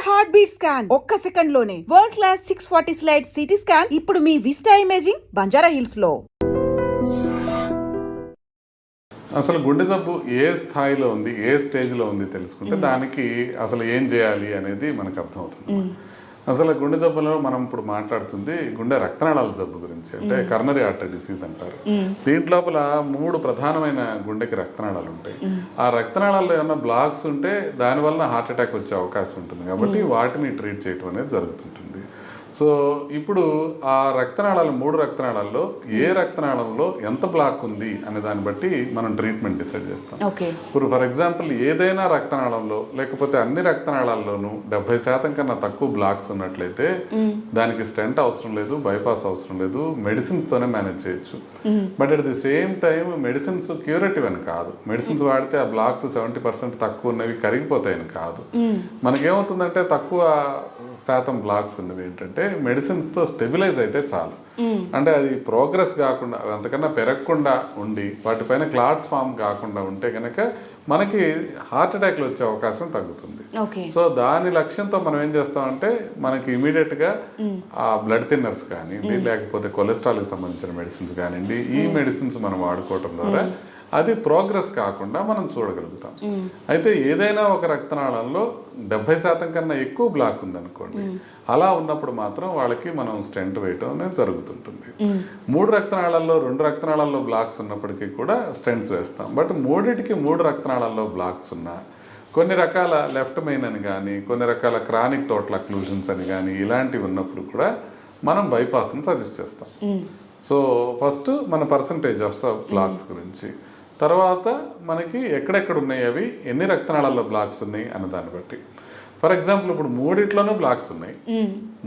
Heart beat scan ఒక్క second లోనే world class 640 slide CT scan ఇప్పుడు మీ విస్టా ఇమేజింగ్ బంజారా హిల్స్ లో. అసలు గుండె జబ్బు ఏ స్థాయిలో ఉంది, ఏ స్టేజ్లో ఉంది తెలుసుకుంటే దానికి అసలు ఏం చేయాలి అనేది మనకు అర్థమవుతుంది. అసలు గుండె జబ్బులో మనం ఇప్పుడు మాట్లాడుతుంది గుండె రక్తనాళాల జబ్బు గురించి, అంటే కర్నరీ ఆర్టరీ డిసీజ్ అంటారు. దీంట్లోపల 3 ప్రధానమైన గుండెకి రక్తనాళాలు ఉంటాయి. ఆ రక్తనాళాల్లో ఏమైనా బ్లాక్స్ ఉంటే దానివల్ల హార్ట్ అటాక్ వచ్చే అవకాశం ఉంటుంది. కాబట్టి వాటిని ట్రీట్ చేయడం అనేది జరుగుతుంటుంది. సో ఇప్పుడు ఆ రక్తనాళాలు 3 రక్తనాళాల్లో ఏ రక్తనాళంలో ఎంత బ్లాక్ ఉంది అనే దాన్ని బట్టి మనం ట్రీట్మెంట్ డిసైడ్ చేస్తాం. ఇప్పుడు ఫర్ ఎగ్జాంపుల్ ఏదైనా రక్తనాళంలో లేకపోతే అన్ని రక్తనాళాల్లోనూ 70% కన్నా తక్కువ బ్లాక్స్ ఉన్నట్లయితే దానికి స్టెంట్ అవసరం లేదు, బైపాస్ అవసరం లేదు, మెడిసిన్స్ తోనే మేనేజ్ చేయొచ్చు. But at the same time medicines curative అని కాదు. మెడిసిన్స్ వాడితే ఆ బ్లాక్స్ 70% తక్కువ ఉన్నవి కరిగిపోతాయని కాదు. మనకేమవుతుందంటే తక్కువ శాతం బ్లాక్స్ ఉన్నవి ఏంటంటే మెడిసిన్స్ తో స్టెబిలైజ్ అయితే చాలు. అంటే అది ప్రోగ్రెస్ కాకుండా అంతకన్నా పెరగకుండా ఉండి వాటిపైన క్లాట్స్ ఫామ్ కాకుండా ఉంటే కనుక మనకి హార్ట్ అటాక్లు వచ్చే అవకాశం తగ్గుతుంది. సో దాని లక్ష్యంతో మనం ఏం చేస్తామంటే మనకి ఇమీడియట్ గా ఆ బ్లడ్ థిన్నర్స్ కానివ్వండి, లేకపోతే కొలెస్ట్రాల్కి సంబంధించిన మెడిసిన్స్ కానివ్వండి, ఈ మెడిసిన్స్ మనం వాడుకోవటం ద్వారా అది ప్రోగ్రెస్ కాకుండా మనం చూడగలుగుతాం. అయితే ఏదైనా ఒక రక్తనాళంలో 70% కన్నా ఎక్కువ బ్లాక్ ఉందనుకోండి, అలా ఉన్నప్పుడు మాత్రం వాళ్ళకి మనం స్టెంట్ వేయటం అనేది జరుగుతుంటుంది. 3 రక్తనాళాల్లో 2 రక్తనాళాల్లో బ్లాక్స్ ఉన్నప్పటికీ కూడా స్టెంట్స్ వేస్తాం. బట్ 3 రక్తనాళాల్లో బ్లాక్స్ ఉన్నా కొన్ని రకాల లెఫ్ట్ మెయిన్ అని కానీ, కొన్ని రకాల క్రానిక్ టోటల్ అక్లూజన్స్ అని కానీ ఇలాంటివి ఉన్నప్పుడు కూడా మనం బైపాస్ని సజెస్ట్ చేస్తాం. సో ఫస్ట్ మన పర్సంటేజ్ ఆఫ్ బ్లాక్స్ గురించి, తర్వాత మనకి ఎక్కడెక్కడ ఉన్నాయి, అవి ఎన్ని రక్తనాళాల్లో బ్లాక్స్ ఉన్నాయి అన్న దాన్ని బట్టి. ఫర్ ఎగ్జాంపుల్ ఇప్పుడు 3 బ్లాక్స్ ఉన్నాయి,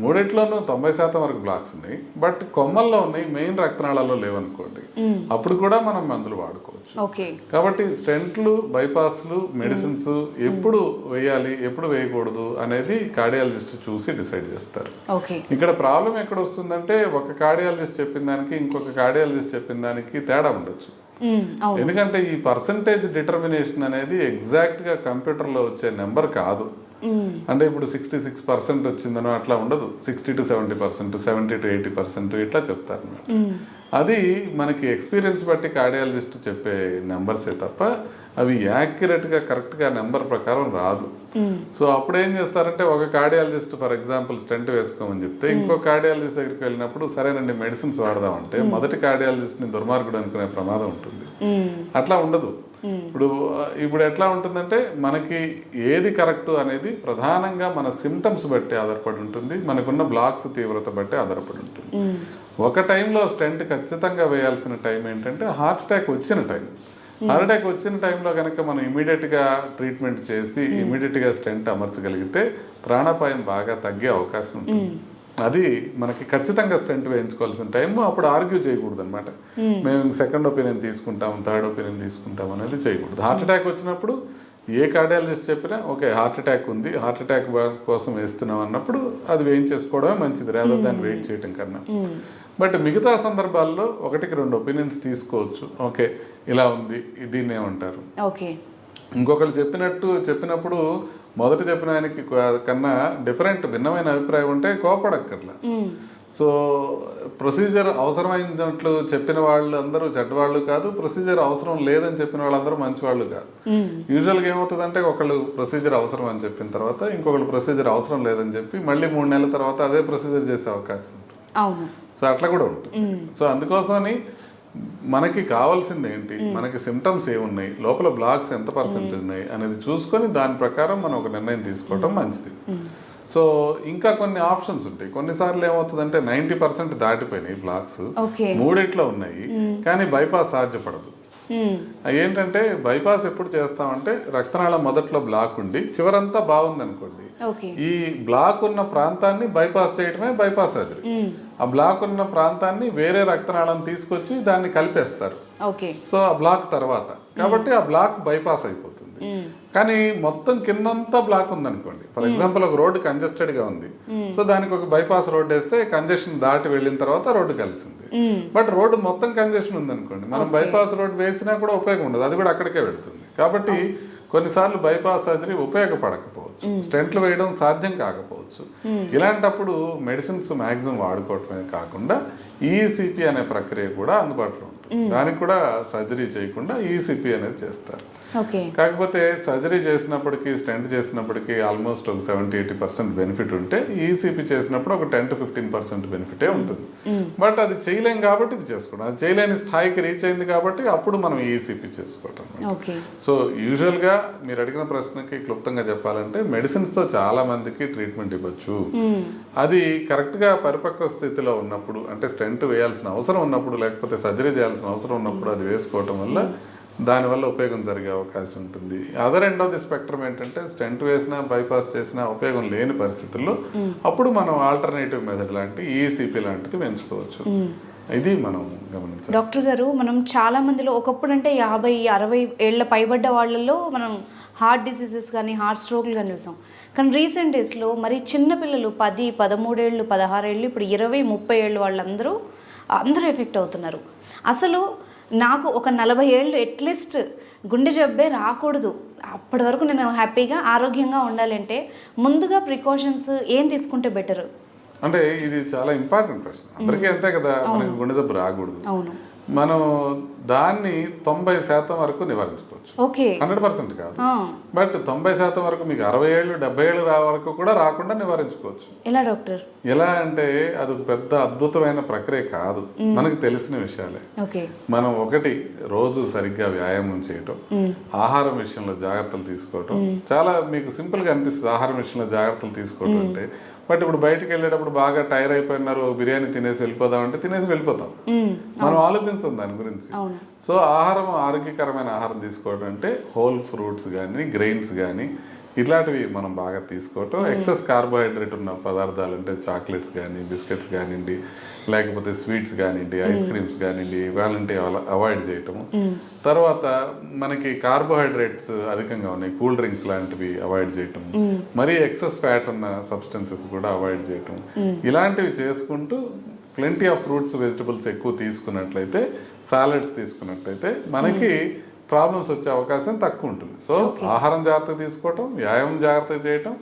3 90% వరకు బ్లాక్స్ ఉన్నాయి. బట్ కొమ్మల్లో ఉన్నాయి, మెయిన్ రక్తనాళాల్లో లేవనుకోండి, అప్పుడు కూడా మనం మందులు వాడుకోవచ్చు. కాబట్టి స్టెంట్లు, బైపాస్లు, మెడిసిన్స్ ఎప్పుడు వేయాలి, ఎప్పుడు వేయకూడదు అనేది కార్డియాలజిస్ట్ చూసి డిసైడ్ చేస్తారు. ఇక్కడ ప్రాబ్లం ఎక్కడ వస్తుందంటే ఒక కార్డియాలజిస్ట్ చెప్పిన దానికి ఇంకొక కార్డియాలజిస్ట్ చెప్పిన దానికి తేడా ఉండొచ్చు. ఎందుకంటే ఈ పర్సంటేజ్ డిటర్మినేషన్ అనేది ఎగ్జాక్ట్ గా కంప్యూటర్ లో వచ్చే నెంబర్ కాదు. అంటే ఇప్పుడు 66% వచ్చిందనో అట్లా ఉండదు. 60 to 70%, 70 to 80% ఇట్లా చెప్తారు అన్నమాట. అది మనకి ఎక్స్పీరియన్స్ బట్టి కార్డియాలజిస్ట్ చెప్పే నెంబర్సే తప్ప అవి యాక్యురేట్ గా కరెక్ట్ గా నెంబర్ ప్రకారం రాదు. సో అప్పుడు ఏం చేస్తారంటే ఒక కార్డియాలజిస్ట్ ఫర్ ఎగ్జాంపుల్ స్టెంట్ వేసుకోమని చెప్తే ఇంకో కార్డియాలజిస్ట్ దగ్గరికి వెళ్ళినప్పుడు సరేనండి మెడిసిన్స్ వాడదామంటే మొదటి కార్డియాలజిస్ట్ ని దుర్మార్గుడు అనుకునే ప్రమాదం ఉంటుంది. అట్లా ఉండదు. ఇప్పుడు ఎట్లా ఉంటుందంటే మనకి ఏది కరెక్ట్ అనేది ప్రధానంగా మన సిమ్టమ్స్ బట్టి ఆధారపడి ఉంటుంది, మనకున్న బ్లాక్స్ తీవ్రత బట్టి ఆధారపడి ఉంటుంది. ఒక టైంలో స్టెంట్ ఖచ్చితంగా వేయాల్సిన టైం ఏంటంటే హార్ట్ అటాక్ వచ్చిన టైం. హార్ట్ అటాక్ వచ్చిన టైంలో కనుక మనం ఇమీడియట్గా ట్రీట్మెంట్ చేసి ఇమీడియట్గా స్టెంట్ అమర్చగలిగితే ప్రాణాపాయం బాగా తగ్గే అవకాశం ఉంటుంది. అది మనకి ఖచ్చితంగా స్టెంట్ వేయించుకోవాల్సిన టైం. అప్పుడు ఆర్గ్యూ చేయకూడదు అనమాట, మేము సెకండ్ ఒపీనియన్ తీసుకుంటాం, థర్డ్ ఒపీనియన్ తీసుకుంటాం అనేది చేయకూడదు. హార్ట్ అటాక్ వచ్చినప్పుడు ఏ కార్డియాలజిస్ట్ చెప్పినా ఓకే హార్ట్ అటాక్ ఉంది, హార్ట్ అటాక్ కోసం వేస్తున్నాం అన్నప్పుడు అది వేయించేసుకోవడమే మంచిది, రాదర్ దాన్ని వెయిట్ చేయటం కన్నా. బట్ మిగతా సందర్భాల్లో 1-2 ఒపీనియన్స్ తీసుకోవచ్చు. ఓకే ఇలా ఉంది, దీన్ని ఏమంటారు, ఇంకొకరు చెప్పినప్పుడు మొదట చెప్పిన ఆయనకి కన్నా భిన్నమైన అభిప్రాయం ఉంటే కోపడక్కర్లా. సో ప్రొసీజర్ అవసరమైనట్లు చెప్పిన వాళ్ళు అందరూ చెడ్డవాళ్ళు కాదు, ప్రొసీజర్ అవసరం లేదని చెప్పిన వాళ్ళందరూ మంచి వాళ్ళు కాదు. యూజువల్గా ఏమవుతుందంటే ఒకళ్ళు ప్రొసీజర్ అవసరం అని చెప్పిన తర్వాత ఇంకొకళ్ళు ప్రొసీజర్ అవసరం లేదని చెప్పి మళ్ళీ 3 నెలల తర్వాత అదే ప్రొసీజర్ చేసే అవకాశం ఉంటుంది. సో అట్లా కూడా ఉంటుంది. సో అందుకోసమని మనకి కావాల్సింది ఏంటి, మనకి సిమ్టమ్స్ ఏమున్నాయి, లోపల బ్లాక్స్ ఎంత పర్సెంటేజ్ ఉన్నాయి అనేది చూసుకొని దాని ప్రకారం మనం ఒక నిర్ణయం తీసుకోవటం మంచిది. సో ఇంకా కొన్ని ఆప్షన్స్ ఉంటాయి. కొన్నిసార్లు ఏమవుతుందంటే 90% దాటిపోయినాయి బ్లాక్స్, 3 ఉన్నాయి, కానీ బైపాస్ సాధ్యపడదు. ఏంటంటే బైపాస్ ఎప్పుడు చేస్తామంటే రక్తనాళం మొదట్లో బ్లాక్ ఉండి చివరంతా బాగుంది అనుకోండి, ఈ బ్లాక్ ఉన్న ప్రాంతాన్ని బైపాస్ చేయటమే బైపాస్ సర్జరీ. ఆ బ్లాక్ ఉన్న ప్రాంతాన్ని వేరే రక్తనాళం తీసుకొచ్చి దాన్ని కలిపేస్తారు. సో ఆ బ్లాక్ తర్వాత కాబట్టి ఆ బ్లాక్ బైపాస్ అయిపోతుంది. కానీ మొత్తం కిందంతా బ్లాక్ ఉందనుకోండి, ఫర్ ఎగ్జాంపుల్ ఒక రోడ్డు కంజెస్టెడ్ గా ఉంది, సో దానికి ఒక బైపాస్ రోడ్ వేస్తే కంజెషన్ దాటి వెళ్ళిన తర్వాత రోడ్డు కలిసింది. బట్ రోడ్డు మొత్తం కంజెషన్ ఉందనుకోండి, మనం బైపాస్ రోడ్ వేసినా కూడా ఉపయోగం ఉండదు, అది కూడా అక్కడికే వెళ్తుంది. కాబట్టి కొన్నిసార్లు బైపాస్ సర్జరీ ఉపయోగపడకపోవచ్చు, స్టెంట్లు వేయడం సాధ్యం కాకపోవచ్చు. ఇలాంటప్పుడు మెడిసిన్స్ మ్యాక్సిమం వాడుకోవటమే కాకుండా ఈసీపీ అనే ప్రక్రియ కూడా అందుబాటులో ఉంటుంది. దానికి కూడా సర్జరీ చేయకుండా ఈసీపీ అనేది చేస్తారు. కాకపోతే సర్జరీ చేసినప్పటికీ స్టెంట్ చేసినప్పటికీ ఆల్మోస్ట్ ఒక 70-80% బెనిఫిట్ ఉంటే ఈసీపీ చేసినప్పుడు ఒక 10-15% బెనిఫిటే ఉంటుంది. బట్ అది చేయలేం కాబట్టి ఇది చేసుకోవడం, అది చేయలేని స్థాయికి రీచ్ అయింది కాబట్టి అప్పుడు మనం ఈసీపీ చేసుకోవటం. సో యూజువల్గా మీరు అడిగిన ప్రశ్నకి క్లుప్తంగా చెప్పాలంటే మెడిసిన్స్తో చాలా మందికి ట్రీట్మెంట్ ఇవ్వచ్చు. అది కరెక్ట్గా పరిపక్వ స్థితిలో ఉన్నప్పుడు, అంటే స్టెంట్ వేయాల్సిన అవసరం ఉన్నప్పుడు లేకపోతే సర్జరీ చేయాల్సిన అవసరం ఉన్నప్పుడు అది వేసుకోవటం వల్ల దానివల్ల ఉపయోగం జరిగే అవకాశం ఉంటుంది. Other end of the spectrum ఏంటంటే స్టెంట్ వేసినా బైపాస్ చేసినా ఉపయోగం లేని పరిస్థితుల్లో అప్పుడు మనం ఆల్టర్నేటివ్ మెథడ్ లాంటి ఈసీపీ లాంటిది పెంచుకోవచ్చు. ఇది మనం గమనించాలి. డాక్టర్ గారు, మనం చాలా మందిలో ఒకప్పుడు అంటే 50-60 ఏళ్ల పైబడ్డ వాళ్ళల్లో మనం హార్ట్ డిసీజెస్ కానీ హార్ట్ స్ట్రోక్లు కానీ చూసాం. కానీ రీసెంట్ డేస్లో మరి చిన్నపిల్లలు 10-13 ఏళ్ళు 16 ఏళ్ళు ఇప్పుడు 20-30 ఏళ్ళు వాళ్ళందరూ ఎఫెక్ట్ అవుతున్నారు. అసలు నాకు ఒక 40 ఏళ్ళు అట్లీస్ట్ గుండె జబ్బే రాకూడదు, అప్పటి వరకు నేను హ్యాపీగా ఆరోగ్యంగా ఉండాలంటే ముందుగా ప్రికాషన్స్ ఏం తీసుకుంటే బెటర్? అంటే ఇది చాలా ఇంపార్టెంట్ ప్రశ్న. అందరికీ అంతే కదా, మనకి గుండె జబ్బు రాకూడదు. అవును, మనం దాన్ని 90% వరకు నివారించుకోవచ్చు. 100% కాదు, బట్ 90% వరకు మీకు 60 ఏళ్ళు 70 ఏళ్ళు వరకు కూడా రాకుండా నివారించుకోవచ్చు. ఎలా డాక్టర్? ఎలా అంటే అది ఒక పెద్ద అద్భుతమైన ప్రక్రియ కాదు, మనకు తెలిసిన విషయాలే. మనం ఒకటి రోజు సరిగ్గా వ్యాయామం చేయటం, ఆహారం విషయంలో జాగ్రత్తలు తీసుకోవటం. చాలా మీకు సింపుల్ గా అనిపిస్తుంది ఆహారం విషయంలో జాగ్రత్తలు తీసుకోవటం అంటే. బట్ ఇప్పుడు బయటకు వెళ్ళేటప్పుడు బాగా టైర్ అయిపోయినారు, బిర్యానీ తినేసి వెళ్ళిపోదాం అంటే తినేసి వెళ్ళిపోతాం, మనం ఆలోచించాం దాని గురించి. సో ఆహారం, ఆరోగ్యకరమైన ఆహారం తీసుకోవడం అంటే హోల్ ఫ్రూట్స్ కానీ గ్రెయిన్స్ కానీ ఇట్లాంటివి మనం బాగా తీసుకోవటం. ఎక్సెస్ కార్బోహైడ్రేట్ ఉన్న పదార్థాలు అంటే చాక్లెట్స్ కానీ బిస్కెట్స్ కానివ్వండి, లేకపోతే స్వీట్స్ కానివ్వండి, ఐస్ క్రీమ్స్ కానివ్వండి, ఇవాళంటే అవాయిడ్ చేయటము. తర్వాత మనకి కార్బోహైడ్రేట్స్ అధికంగా ఉన్నాయి, కూల్ డ్రింక్స్ లాంటివి అవాయిడ్ చేయటం, మరీ ఎక్సెస్ ఫ్యాట్ ఉన్న సబ్స్టెన్సెస్ కూడా అవాయిడ్ చేయటం. ఇలాంటివి చేసుకుంటూ ప్లెంటీ ఆఫ్ ఫ్రూట్స్ వెజిటబుల్స్ ఎక్కువ తీసుకున్నట్లయితే, సాలెడ్స్ తీసుకున్నట్లయితే మనకి ప్రాబ్లమ్స్ వచ్చే అవకాశం తక్కువ ఉంటుంది. సో ఆహారం జాగ్రత్తగా తీసుకోవటం, వ్యాయామం జాగ్రత్తగా చేయటం,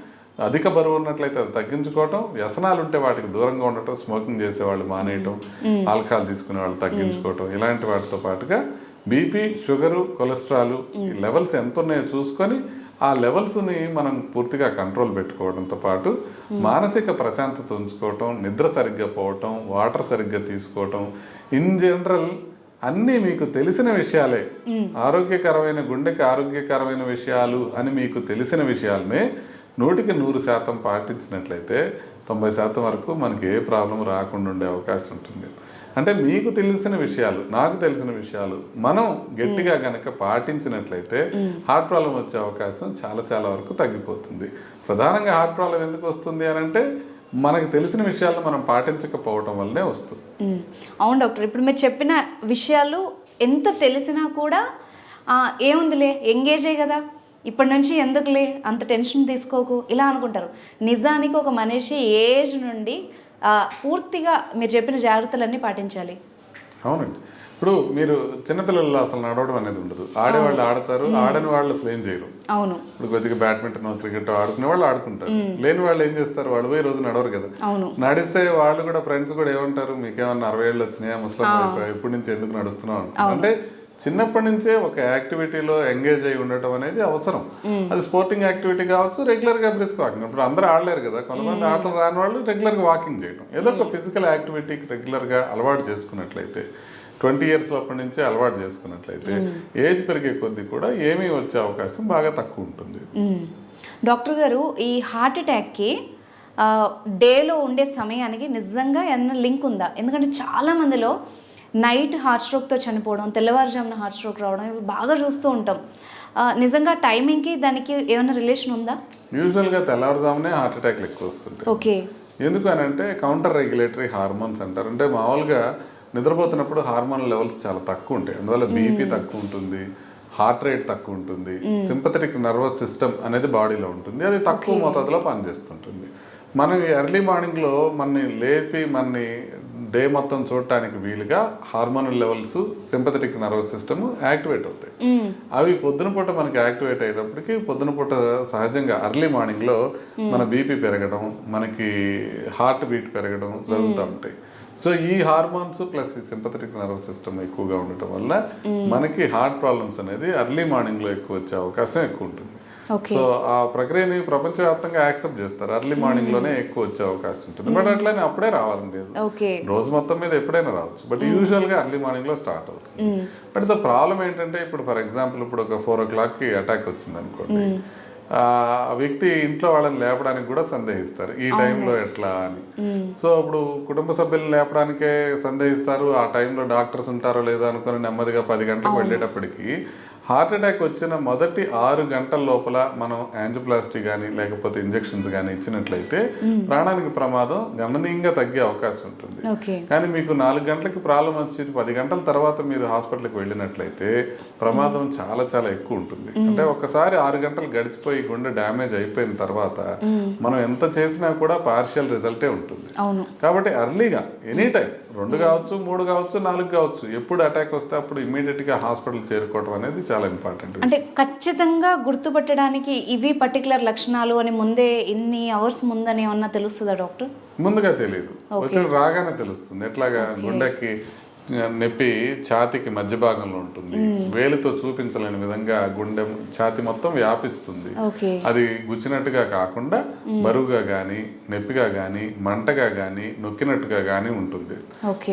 అధిక బరువు ఉన్నట్లయితే అది తగ్గించుకోవటం, వ్యసనాలు ఉంటే వాటికి దూరంగా ఉండటం, స్మోకింగ్ చేసేవాళ్ళు మానేయటం, ఆల్కహాల్ తీసుకునే వాళ్ళు తగ్గించుకోవటం, ఇలాంటి వాటితో పాటుగా బీపీ, షుగరు, కొలెస్ట్రాల్ ఈ లెవెల్స్ ఎంత ఉన్నాయో చూసుకొని ఆ లెవెల్స్ని మనం పూర్తిగా కంట్రోల్ పెట్టుకోవడంతో పాటు మానసిక ప్రశాంతత ఉంచుకోవటం, నిద్ర సరిగ్గా పోవటం, వాటర్ సరిగ్గా తీసుకోవటం, ఇన్ జనరల్ అన్నీ మీకు తెలిసిన విషయాలే. ఆరోగ్యకరమైన గుండెకి ఆరోగ్యకరమైన విషయాలు అని మీకు తెలిసిన విషయాలనే 100% పాటించినట్లయితే 90% వరకు మనకి ఏ ప్రాబ్లం రాకుండా ఉండే అవకాశం ఉంటుంది. అంటే మీకు తెలిసిన విషయాలు, నాకు తెలిసిన విషయాలు మనం గట్టిగా కనుక పాటించినట్లయితే హార్ట్ ప్రాబ్లం వచ్చే అవకాశం చాలా చాలా వరకు తగ్గిపోతుంది. ప్రధానంగా హార్ట్ ప్రాబ్లం ఎందుకు వస్తుంది అని అంటే మనకు తెలిసిన విషయాలను మనం పాటించకపోవటం వల్లనే వస్తుంది. అవును డాక్టర్, ఇప్పుడు మీరు చెప్పిన విషయాలు ఎంత తెలిసినా కూడా ఏముందిలే ఎంగేజే కదా, ఇప్పటి నుంచి ఎందుకులే అంత టెన్షన్ తీసుకోకు ఇలా అనుకుంటారు. నిజానికి ఒక మనిషి ఏజ్ నుండి పూర్తిగా మీరు చెప్పిన జాగ్రత్తలన్నీ పాటించాలి. అవునండి, ఇప్పుడు మీరు చిన్నపిల్లలు అసలు నడవడం అనేది ఉండదు, ఆడేవాళ్ళు ఆడతారు, ఆడని వాళ్ళు అసలు ఏం చేయరు. అవును, ఇప్పుడు కొద్దిగా బ్యాడ్మింటన్ క్రికెట్ ఆడుకునే వాళ్ళు ఆడుకుంటారు, లేని వాళ్ళు ఏం చేస్తారు, వాళ్ళు పోయి రోజు నడవరు కదా. నడిస్తే వాళ్ళు కూడా ఫ్రెండ్స్ కూడా ఏమంటారు, మీకేమన్నా 60 ఏళ్ళు వచ్చినాయా, ముస్లిం ఎప్పటి నుంచి ఎందుకు నడుస్తున్నావు అంటారు. అంటే చిన్నప్పటి నుంచే ఒక యాక్టివిటీలో ఎంగేజ్ అయి ఉండటం అనేది అవసరం. అది స్పోర్టింగ్ యాక్టివిటీ కావచ్చు, రెగ్యులర్ గా బ్రిస్క్ వాకింగ్. ఇప్పుడు అందరూ ఆడలేరు కదా, కొంతమంది ఆటలు రాని వాళ్ళు రెగ్యులర్ గా వాకింగ్ చేయడం, ఏదో ఒక ఫిజికల్ యాక్టివిటీకి రెగ్యులర్ గా అలవాటు చేసుకున్నట్లయితే, 20 years అప్పటి నుంచే అలవాటు చేసుకున్నట్లయితే ఏజ్ పెరిగే కొద్దీ కూడా ఏమీ వచ్చే అవకాశం బాగా తక్కువ ఉంటుంది. డాక్టర్ గారు, ఈ హార్ట్ అటాక్కి డేలో ఉండే సమయానికి నిజంగా ఏమైనా లింక్ ఉందా? ఎందుకంటే చాలా మందిలో నైట్ హార్ట్ స్ట్రోక్తో చనిపోవడం, తెల్లవారుజామున హార్ట్ స్ట్రోక్ రావడం ఇవి బాగా చూస్తూ ఉంటాం. నిజంగా టైమింగ్కి దానికి ఏమైనా రిలేషన్ ఉందా? యూజువల్గా తెల్లవారుజామునే హార్ట్ అటాక్లు ఎక్కువ వస్తుంటాయి. ఓకే, ఎందుకు అని అంటే కౌంటర్ రెగ్యులేటరీ హార్మోన్స్ అంటారు. అంటే మామూలుగా నిద్రపోతున్నప్పుడు హార్మోన్ లెవెల్స్ చాలా తక్కువ ఉంటాయి, అందువల్ల బీపీ తక్కువ ఉంటుంది, హార్ట్ రేట్ తక్కువ ఉంటుంది, సింపథెటిక్ నర్వస్ సిస్టమ్ అనేది బాడీలో ఉంటుంది, అది తక్కువ మోతాదులో పనిచేస్తుంటుంది. మనం ఎర్లీ మార్నింగ్లో మనని లేపి మనని డే మొత్తం చూడటానికి వీలుగా hormonal levels sympathetic nervous system activate అవుతాయి. అవి పొద్దున పూట మనకి యాక్టివేట్ అయ్యేటప్పటికి పొద్దున పూట సహజంగా అర్లీ మార్నింగ్ లో మన బీపీ పెరగడం, మనకి హార్ట్ బీట్ పెరగడం జరుగుతూ ఉంటాయి. సో ఈ హార్మోన్స్ ప్లస్ ఈ సింపథెటిక్ నర్వస్ సిస్టమ్ ఎక్కువగా ఉండటం వల్ల మనకి హార్ట్ ప్రాబ్లమ్స్ అనేది అర్లీ మార్నింగ్ లో ఎక్కువ వచ్చే అవకాశం ఎక్కువ ఉంటుంది. సో ఆ ప్రక్రియని ప్రపంచవ్యాప్తంగా యాక్సెప్ట్ చేస్తారు, అర్లీ మార్నింగ్ లోనే ఎక్కువ వచ్చే అవకాశం ఉంటుంది. బట్ అట్లనే అప్పుడే రావాలని లేదు, రోజు మొత్తం మీద ఎప్పుడైనా రావచ్చు. బట్ యూజువల్ గా అర్లీ మార్నింగ్ లో స్టార్ట్ అవుతుంది. బట్ ద ప్రాబ్లం ఏంటంటే ఇప్పుడు ఫర్ ఎగ్జాంపుల్ ఇప్పుడు ఒక 4 o'clock కి అటాక్ వచ్చింది అనుకోండి, ఆ వ్యక్తి ఇంట్లో వాళ్ళని లేపడానికి కూడా సందేహిస్తారు ఈ టైంలో ఎట్లా అని. సో అప్పుడు కుటుంబ సభ్యులను లేపడానికే సందేహిస్తారు, ఆ టైంలో డాక్టర్స్ ఉంటారో లేదో అనుకుని నెమ్మదిగా 10 గంటలకు వెళ్ళేటప్పటికి హార్ట్ అటాక్ వచ్చిన మొదటి 6 గంటల లోపల మనం యాంజియోప్లాస్టీ కానీ లేకపోతే ఇంజెక్షన్స్ కానీ ఇచ్చినట్లయితే ప్రాణానికి ప్రమాదం గణనీయంగా తగ్గే అవకాశం ఉంటుంది. కానీ మీకు 4 గంటలకి ప్రాబ్లం వచ్చి 10 గంటల తర్వాత మీరు హాస్పిటల్కి వెళ్ళినట్లయితే ప్రమాదం చాలా చాలా ఎక్కువ ఉంటుంది. అంటే ఒకసారి 6 గంటలు గడిచిపోయి గుండె డ్యామేజ్ అయిపోయిన తర్వాత మనం ఎంత చేసినా కూడా పార్షియల్ రిజల్టే ఉంటుంది. కాబట్టి అర్లీగా ఎనీ టైం 2 కావచ్చు, 3 కావచ్చు, 4 కావచ్చు, ఎప్పుడు అటాక్ వస్తే అప్పుడు ఇమీడియట్ గా హాస్పిటల్ చేరుకోవడం అనేది చాలా ఇంపార్టెంట్. అంటే ఖచ్చితంగా గుర్తుపట్టడానికి ఇవి పర్టికులర్ లక్షణాలు అని ముందే ఇన్ని అవర్స్ ముందని ఏమన్నా తెలుస్తుందా డాక్టర్? ముందుగా తెలియదు, వచ్చిన రాగానే తెలుస్తుంది. ఎట్లాగా గుండెకి నొప్పి ఛాతీకి మధ్య భాగంలో ఉంటుంది, వేలుతో చూపించలేని విధంగా గుండె ఛాతీ మొత్తం వ్యాపిస్తుంది. అది గుచ్చినట్టుగా కాకుండా బరువుగా గానీ, నొప్పిగా గానీ, మంటగా గానీ, నొక్కినట్టుగా గానీ ఉంటుంది.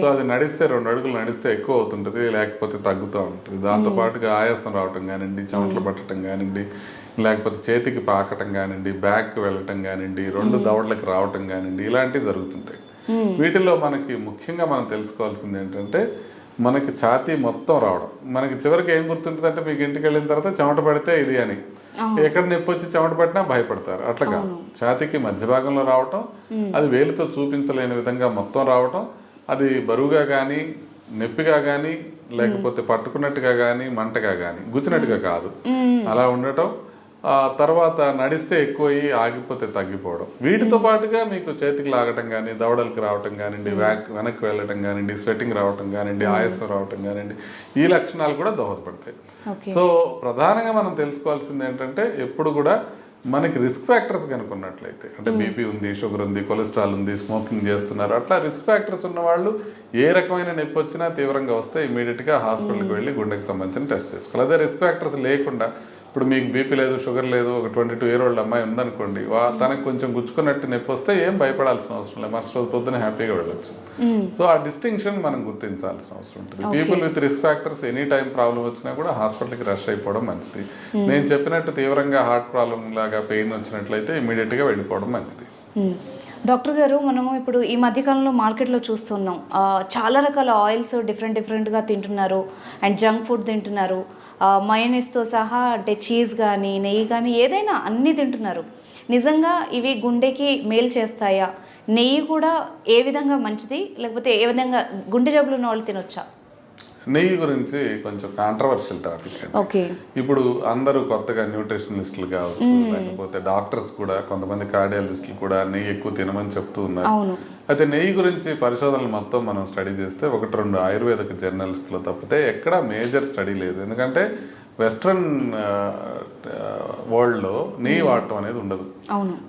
సో అది నడిస్తే 2 అడుగులు నడిస్తే ఎక్కువ అవుతుంటది, లేకపోతే తగ్గుతూ ఉంటుంది. దాంతో పాటుగా ఆయాసం రావటం కానివ్వండి, చెమటలు పట్టడం కానివ్వండి, లేకపోతే చేతికి పాకటం కానివ్వండి, బ్యాక్ వెళ్ళటం కానివ్వండి, 2 దవడలకు రావటం కానివ్వండి, ఇలాంటివి జరుగుతుంటాయి. వీటిలో మనకి ముఖ్యంగా మనం తెలుసుకోవాల్సింది ఏంటంటే మనకి ఛాతీ మొత్తం రావడం. మనకి చివరికి ఏం గుర్తుంటుంది అంటే మీకు ఇంటికి వెళ్ళిన తర్వాత చెమట పడితే ఇది అని, ఎక్కడ నొప్పి వచ్చి చెమట పట్టినా భయపడతారు. అట్లా కాదు, ఛాతీకి మధ్య భాగంలో రావటం, అది వేలుతో చూపించలేని విధంగా మొత్తం రావటం, అది బరువుగా కానీ, నొప్పిగా కానీ, లేకపోతే పట్టుకున్నట్టుగా కానీ, మంటగా కానీ, గుచ్చినట్టుగా కాదు, అలా ఉండటం. తర్వాత నడిస్తే ఎక్కువయ్యి ఆగిపోతే తగ్గిపోవడం. వీటితో పాటుగా మీకు చేతికి లాగటం కానీ, దవడలకు రావటం కానివ్వండి, వెనక్కి వెళ్ళటం కానివ్వండి, స్వెట్టింగ్ రావటం కానివ్వండి, ఆయాసం రావటం కానివ్వండి, ఈ లక్షణాలు కూడా దోహదపడతాయి. సో ప్రధానంగా మనం తెలుసుకోవాల్సింది ఏంటంటే ఎప్పుడు కూడా మనకి రిస్క్ ఫ్యాక్టర్స్ కనుక్కున్నట్లయితే, అంటే బీపీ ఉంది, షుగర్ ఉంది, కొలెస్ట్రాల్ ఉంది, స్మోకింగ్ చేస్తున్నారు, అట్లా రిస్క్ ఫ్యాక్టర్స్ ఉన్న వాళ్ళు ఏ రకమైన నొప్పి వచ్చినా తీవ్రంగా వస్తే ఇమీడియట్గా హాస్పిటల్కి వెళ్ళి గుండెకి సంబంధించిన టెస్ట్ చేసుకోవాలి. అదే రిస్క్ ఫ్యాక్టర్స్ లేకుండా ఇప్పుడు మీకు బీపీ లేదు, షుగర్ లేదు, ఒక 22 year old అమ్మాయి ఉందనుకోండి, తనకు కొంచెం గుచ్చుకున్నట్టు నొప్పి వస్తే ఏం భయపడాల్సిన అవసరం లేదు, మరుసటి రోజు పొద్దున హ్యాపీగా వెళ్ళొచ్చు. సో ఆ డిస్టింక్షన్ మనం గుర్తించాల్సిన అవసరం ఉంటుంది. People with risk factors any time problem వచ్చినా కూడా హాస్పిటల్కి రష్ అయిపోవడం మంచిది. నేను చెప్పినట్టు తీవ్రంగా హార్ట్ ప్రాబ్లం లాగా పెయిన్ వచ్చినట్లయితే ఇమీడియట్గా వెళ్ళిపోవడం మంచిది. డాక్టర్ గారు, మనము ఇప్పుడు ఈ మధ్యకాలంలో మార్కెట్లో చూస్తున్నాం, చాలా రకాల ఆయిల్స్ డిఫరెంట్గా తింటున్నారు, అండ్ జంక్ ఫుడ్ తింటున్నారు, మయోనీస్తో సహా, అంటే చీజ్ కానీ, నెయ్యి కానీ, ఏదైనా అన్నీ తింటున్నారు. నిజంగా ఇవి గుండెకి మేలు చేస్తాయా? నెయ్యి కూడా ఏ విధంగా మంచిది, లేకపోతే ఏ విధంగా గుండె జబ్బులు ఉన్న వాళ్ళు తినొచ్చా? నెయ్యి గురించి కొంచెం కాంట్రవర్షియల్ టాపిక్ అండి. ఇప్పుడు అందరూ కొత్తగా న్యూట్రిషనలిస్టులు కావచ్చు, లేకపోతే డాక్టర్స్ కూడా, కొంతమంది కార్డియాలజిస్టులు కూడా నెయ్యి ఎక్కువ తినమని చెప్తూ ఉన్నారు. అయితే నెయ్యి గురించి పరిశోధనలు మొత్తం మనం స్టడీ చేస్తే 1-2 ఆయుర్వేదిక జర్నలిస్టులు తప్పితే ఎక్కడ మేజర్ స్టడీ లేదు. ఎందుకంటే వెస్ట్రన్ వరల్డ్ లో నెయ్యి వాడటం అనేది ఉండదు.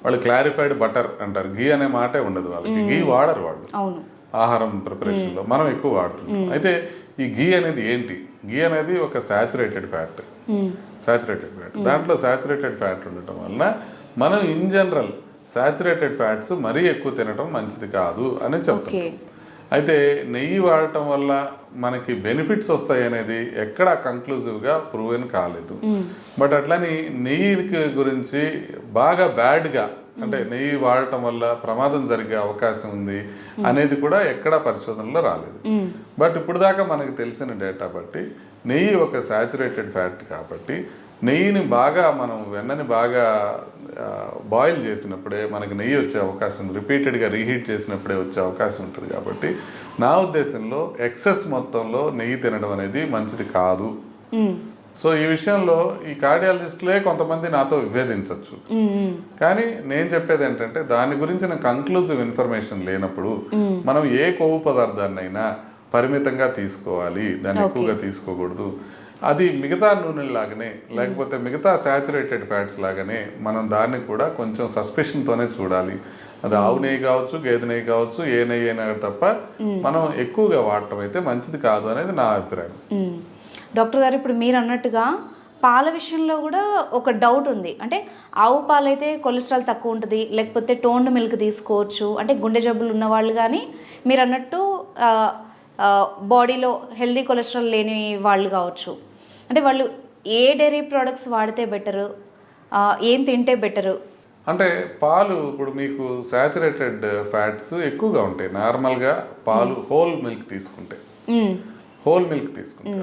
వాళ్ళు క్లారిఫైడ్ బటర్ అంటారు, గీ అనే మాటే ఉండదు వాళ్ళకి, గీ వాడరు వాళ్ళు ఆహారం ప్రిపరేషన్ లో, మనం ఎక్కువ వాడుతున్నాం. అయితే ఈ గీ అనేది ఏంటి? గీ అనేది ఒక సాచురేటెడ్ ఫ్యాట్. దాంట్లో సాచురేటెడ్ ఫ్యాట్ ఉండటం వలన మనం ఇన్ జనరల్ సాచురేటెడ్ ఫ్యాట్స్ మరీ ఎక్కువ తినడం మంచిది కాదు అని చెప్తాం. అయితే నెయ్యి వాడటం వల్ల మనకి బెనిఫిట్స్ వస్తాయి అనేది ఎక్కడ కంక్లూజివ్గా ప్రూవెన్ కాలేదు. బట్ అట్లని నెయ్యి గురించి బాగా బ్యాడ్గా, అంటే నెయ్యి వాడటం వల్ల ప్రమాదం జరిగే అవకాశం ఉంది అనేది కూడా ఎక్కడా పరిశోధనలో రాలేదు. బట్ ఇప్పుడు దాకా మనకు తెలిసిన డేటా బట్టి నెయ్యి ఒక సాచురేటెడ్ ఫ్యాట్ కాబట్టి నెయ్యిని బాగా మనం వెన్నని బాగా బాయిల్ చేసినప్పుడే మనకి నెయ్యి వచ్చే అవకాశం, రిపీటెడ్గా రీహీట్ చేసినప్పుడే వచ్చే అవకాశం ఉంటుంది. కాబట్టి నా ఉద్దేశంలో ఎక్సెస్ మొత్తంలో నెయ్యి తినడం అనేది మంచిది కాదు. సో ఈ విషయంలో ఈ కార్డియాలజిస్టులే కొంతమంది నాతో విభేదించవచ్చు, కానీ నేను చెప్పేది ఏంటంటే దాని గురించిన కంక్లూజివ్ ఇన్ఫర్మేషన్ లేనప్పుడు మనం ఏ కొవ్వు పదార్థాన్నైనా పరిమితంగా తీసుకోవాలి, దాన్ని ఎక్కువగా తీసుకోకూడదు. అది మిగతా నూనెలాగానే లేకపోతే మిగతా శాచురేటెడ్ ఫ్యాట్స్ లాగానే మనం దాన్ని కూడా కొంచెం సస్పెషన్తోనే చూడాలి. అది ఆవు నెయ్యి కావచ్చు, గేదె నెయ్యి కావచ్చు, ఏ నెయ్యి అయినా తప్ప మనం ఎక్కువగా వాడటం అయితే మంచిది కాదు అనేది నా అభిప్రాయం. డాక్టర్ గారు, ఇప్పుడు మీరు అన్నట్టుగా పాల విషయంలో కూడా ఒక డౌట్ ఉంది. అంటే ఆవు పాలైతే కొలెస్ట్రాల్ తక్కువ ఉంటుంది, లేకపోతే టోన్డ్ మిల్క్ తీసుకోవచ్చు. అంటే గుండె జబ్బులు ఉన్న వాళ్ళు కానీ మీరు అన్నట్టు బాడీలో హెల్దీ కొలెస్ట్రాల్ లేని వాళ్ళు కావచ్చు. అంటే వాళ్ళు ఏ డైరీ ప్రోడక్ట్స్ వాడితే బెటరు, ఏం తింటే బెటరు? అంటే పాలు ఇప్పుడు మీకు శాచురేటెడ్ ఫ్యాట్స్ ఎక్కువగా ఉంటాయి. నార్మల్గా పాలు హోల్ మిల్క్ తీసుకుంటే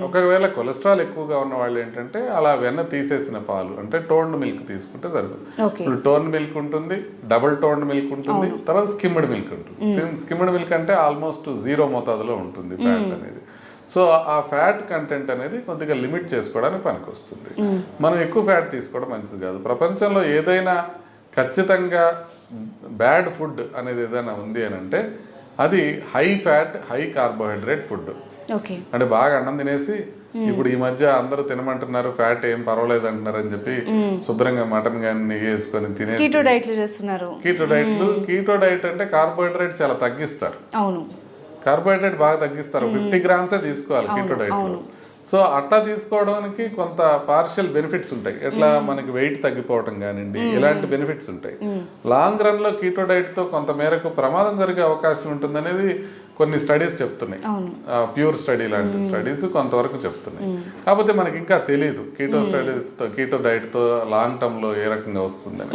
ఒకవేళ కొలెస్ట్రాల్ ఎక్కువగా ఉన్న వాళ్ళు ఏంటంటే అలా వెన్న తీసేసిన పాలు అంటే టోన్డ్ మిల్క్ తీసుకుంటే సరిపోతుంది. ఇప్పుడు టోన్డ్ మిల్క్ ఉంటుంది, డబుల్ టోన్డ్ మిల్క్ ఉంటుంది, తర్వాత స్కిమ్డ్ మిల్క్ ఉంటుంది. స్కిమ్డ్ మిల్క్ అంటే ఆల్మోస్ట్ 0 మోతాదులో ఉంటుంది ఫ్యాట్ అనేది. సో ఆ ఫ్యాట్ కంటెంట్ అనేది కొద్దిగా లిమిట్ చేసుకోవడానికి పనికొస్తుంది. మనం ఎక్కువ ఫ్యాట్ తీసుకోవడం మంచిది కాదు. ప్రపంచంలో ఏదైనా ఖచ్చితంగా బ్యాడ్ ఫుడ్ అనేది ఏదైనా ఉంది అని అంటే అది high fat high carbohydrate food. అంటే బాగా అన్నం తినేసి ఇప్పుడు ఈ మధ్య అందరూ తినమంటున్నారు, ఫ్యాట్ ఏం పర్వాలేదు అంటున్నారు అని చెప్పి శుభ్రంగా మటన్ కానీ నెయ్యి వేసుకొని తినేసి కీటో డైట్ అంటే కార్బోహైడ్రేట్ చాలా తగ్గిస్తారు. కార్బోహైడ్రేట్ బాగా తగ్గిస్తారు. 50 గ్రామ్సే తీసుకోవాలి కీటో డైట్ లో. సో అట్లా తీసుకోవడానికి కొంత పార్షియల్ బెనిఫిట్స్ ఉంటాయి. ఎట్లా మనకి వెయిట్ తగ్గిపోవటం కానివ్వండి, ఇలాంటి బెనిఫిట్స్ ఉంటాయి. లాంగ్ రన్ లో కీటో డైట్ తో కొంత మేరకు ప్రమాదం జరిగే అవకాశం ఉంటుంది అనేది కొన్ని స్టడీస్ చెప్తున్నాయి. ప్యూర్ స్టడీ లాంటి స్టడీస్ కొంతవరకు చెప్తున్నాయి. కాకపోతే మనకి ఇంకా తెలియదు కీటో డైట్ తో లాంగ్ టర్మ్ లో ఏ రకంగా వస్తుందని.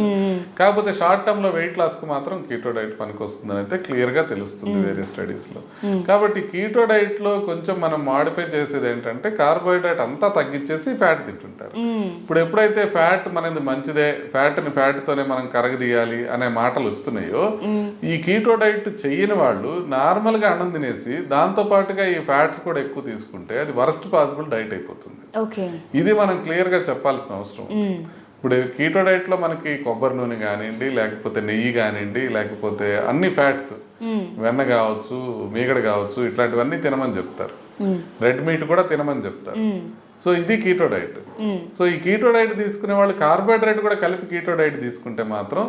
కాకపోతే షార్ట్ టర్మ్ లో వెయిట్ లాస్ కు మాత్రం కీటో డైట్ పనికి వస్తుందని అయితే క్లియర్ గా తెలుస్తుంది వేరే స్టడీస్ లో. కాబట్టి కీటో డైట్ లో కొంచెం మనం మాడిఫై చేసేది ఏంటంటే కార్బోహైడ్రేట్ అంతా తగ్గించేసి ఫ్యాట్ తింటుంటారు. ఇప్పుడు ఎప్పుడైతే ఫ్యాట్ మనది మంచిదే, ఫ్యాట్ ని ఫ్యాట్ తోనే మనం కరగదీయాలి అనే మాటలు వస్తున్నాయో, ఈ కీటో డైట్ చెయ్యని వాళ్ళు నార్మల్ గా అన్నం తినేసి దాంతో పాటుగా ఈ ఫ్యాట్స్ కూడా ఎక్కువ తీసుకుంటే అది వరస్ట్ పాసిబుల్ డైట్ అయిపోతుంది. ఇది మనం క్లియర్ గా చెప్పాల్సిన అవసరం. ఇప్పుడు కీటో డైట్ లో మనకి కొబ్బరి నూనె కానివ్వండి, లేకపోతే నెయ్యి కానివ్వండి, లేకపోతే అన్ని ఫ్యాట్స్, వెన్న కావచ్చు, మీగడ కావచ్చు, ఇట్లాంటివన్నీ తినమని చెప్తారు. రెడ్ మీట్ కూడా తినమని చెప్తారు. సో ఇది కీటో డైట్. సో ఈ కీటో డైట్ తీసుకునే వాళ్ళు కార్బోహైడ్రేట్ కూడా కలిపి కీటో డైట్ తీసుకుంటే మాత్రం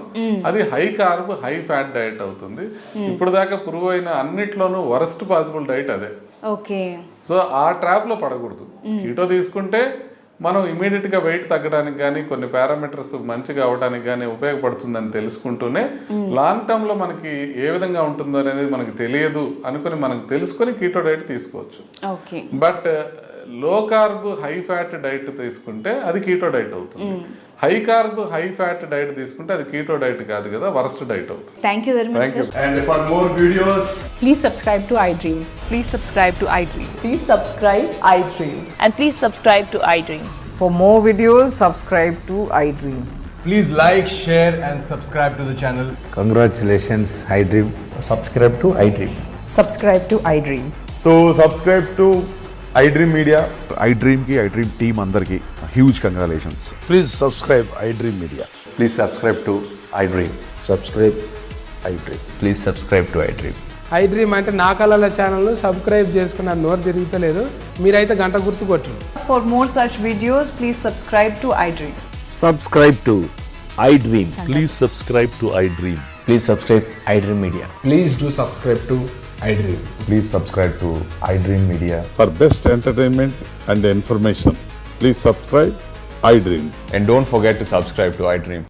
అది high carb high fat diet అవుతుంది. ఇప్పుడు దాకా ప్రూవ్ అయిన అన్నిట్లోనూ వరస్ట్ పాసిబుల్ డైట్ అదే. సో ఆ ట్రాప్ లో పడకూడదు. కీటో తీసుకుంటే మనం ఇమీడియట్ గా వెయిట్ తగ్గడానికి కానీ కొన్ని పారామీటర్స్ మంచిగా అవడానికి కానీ ఉపయోగపడుతుందని తెలుసుకుంటూనే లాంగ్ టర్మ్ లో మనకి ఏ విధంగా ఉంటుందో అనేది మనకి తెలియదు అనుకుని మనం తెలుసుకొని కీటో డైట్ తీసుకోవచ్చు. బట్ లో కార్బ్ హై ఫ్యాట్ డైట్ తీసుకుంటే అది కీటో డైట్ అవుతుంది. High carb high fat diet తీసుకుంటే అది కీటో డైట్ కాదు కదా, వరస్ట్ డైట్ అవుతుంది. Thank you very much, sir. And for more videos, please subscribe to iDream. Please subscribe to iDream. Please subscribe iDream. And please subscribe to iDream. For more videos, subscribe to iDream. please like, share and subscribe to the channel. Congratulations, iDream. Subscribe to iDream. Subscribe to iDream. So subscribe to iDream Media. iDream ki iDream team andarki huge congratulations. Please subscribe iDream Media. Please subscribe to iDream. Subscribe iDream. Please subscribe to iDream. iDream అంటే నా కళల channel subscribe చేసుకున్న నోరు తిరుగుతలేదు, మీరైతే గంట గుర్తు కొట్టండి. For more such videos, please subscribe to iDream. Subscribe to iDream. Please subscribe to iDream. Please subscribe iDream Media. Please do subscribe to iDream. Please subscribe to iDream Media. For best entertainment and information, please subscribe iDream. And don't forget to subscribe to iDream.